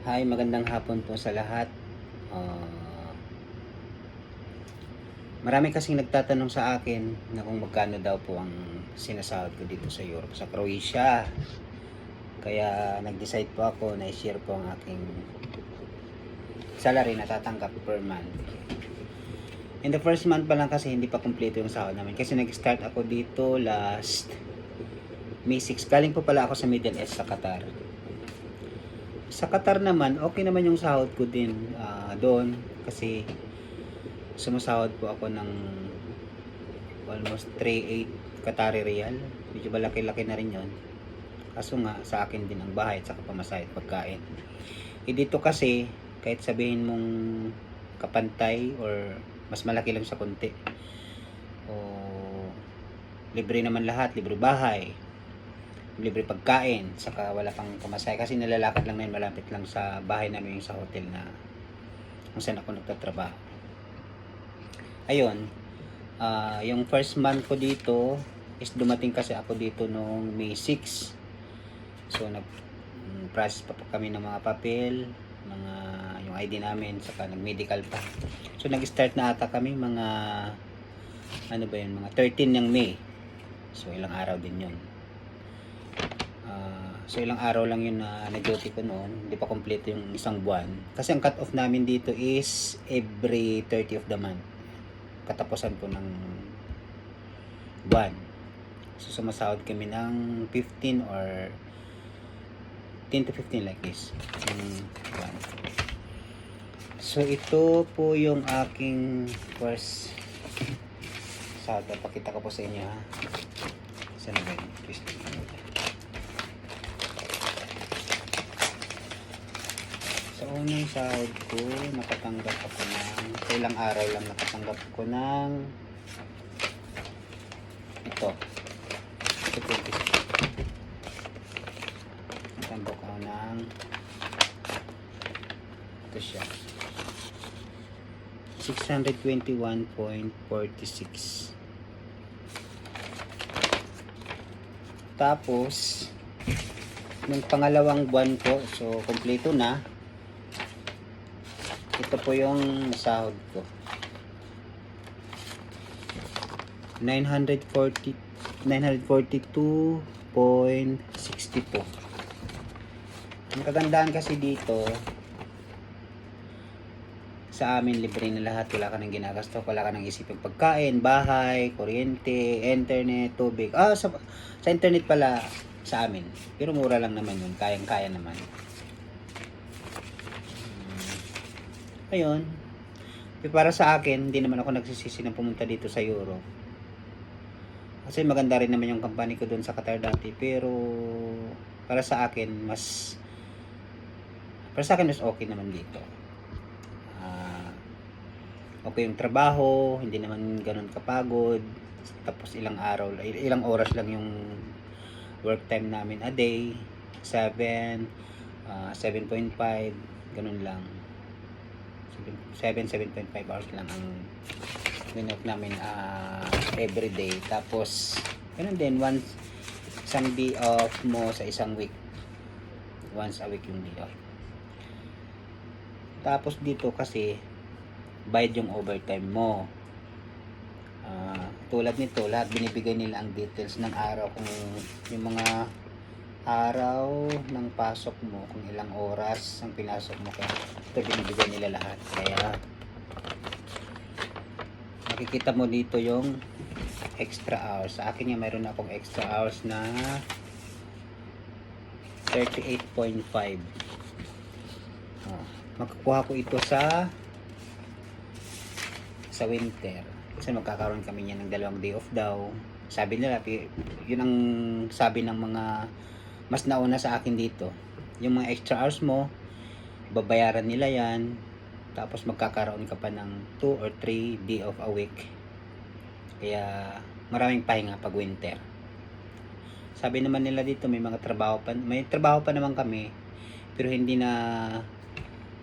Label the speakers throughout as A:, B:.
A: Hi, magandang hapon po sa lahat. Marami kasing nagtatanong sa akin na kung magkano daw po ang sinasahod ko dito sa Europe, sa Croatia. Kaya nag-decide po ako na i-share po ang aking salary na tatanggap per month. In the first month pa lang kasi hindi pa kompleto yung sahod namin. Kasi nag-start ako dito last May 6. Galing po pala ako sa Middle East sa Qatar. Sa Qatar naman, okay naman yung sahod ko din doon kasi sumasahod po ako ng almost 3.8 Qatari Riyal. Medyo malaki-laki na rin yon. Kaso nga, sa akin din ang bahay at saka pamasahe at pagkain. Dito kasi, kahit sabihin mong kapantay or mas malaki lang sa konti, o libre naman lahat, libre bahay, libre pagkain, saka wala pang pamasahe kasi nalalakad lang na yun, malapit lang sa bahay namin yung sa hotel na kung saan ako nagtatrabaho. Ayun, yung first month ko dito is dumating kasi ako dito noong May 6. So nag-process pa kami ng mga papel, yung ID namin, saka nag-medical pa. So nag-start na ata kami mga mga 13 ng May. So ilang araw din yun. So ilang araw lang yun na nag-duty ko noon. Hindi pa kompleto yung isang buwan. Kasi ang cut-off namin dito is every 30 of the month. Katapusan po ng buwan. So sumasahod kami ng 15 or 10 to 15 like this. So ito po yung aking first sahod. Pakita ko po sa inyo ha. Saan na ba yun? Sa unang sahod ko, nakatanggap ako sa ilang araw lang nakatanggap ko ng ito. Nakatanggap ako ng ito siya. 621.46. Tapos, nung pangalawang buwan ko, so kompleto na. Ito po yung sahod ko. 942.60 po. Ang kagandaan kasi dito, sa amin libre na lahat, wala ka nang ginagasto, wala ka nang isipin pagkain, bahay, kuryente, internet, tubig. Sa internet pala sa amin, pero mura lang naman yun, kayang-kaya naman. Ayun, para sa akin, hindi naman ako nagsisisi na pumunta dito sa Europe. Kasi maganda rin naman yung company ko doon sa Qatar dati, pero para sa akin mas okay naman dito. Okay yung trabaho, hindi naman ganoon kapagod. Tapos ilang oras lang yung work time namin a day. 7.5, ganun lang. 7.5 hours lang ang minute namin every day. Tapos ganun din, isang day off mo sa isang week. Once a week yung day off. Tapos dito kasi bayad yung overtime mo. Tulad nito, lahat binibigay nila ang details ng araw, kung yung mga araw ng pasok mo, kung ilang oras ang pinasok mo, kaya ito binibigay nila lahat. Kaya makikita mo dito yung extra hours. Sa akin yung mayroon akong extra hours na 38.5. Makukuha ko ito sa winter kasi magkakaroon kami niyan ng 2 day off daw. Sabi nila, yun ang sabi ng mga mas nauna sa akin dito, yung mga extra hours mo babayaran nila yan, tapos magkakaroon ka pa ng 2 or 3 day off a week. Kaya maraming pahinga pag winter. Sabi naman nila dito may trabaho pa naman kami, pero hindi na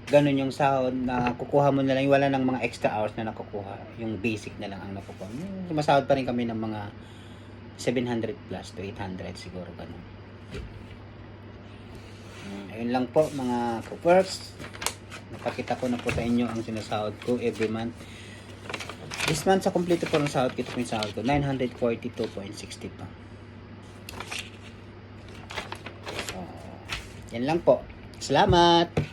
A: ganun yung sahod na kukuha mo na lang, wala nang mga extra hours na nakukuha, yung basic na lang ang nakukuha. Sumasahod pa rin kami ng mga 700 plus to 800 siguro ganun. Ayun lang po mga ka-perks. Napakita ko na po sa inyo ang sinasahod ko every month. This month sa kompleto po ng sahod ko, ito po yung sahod ko, 942.62 pa. So, yan lang po. Salamat!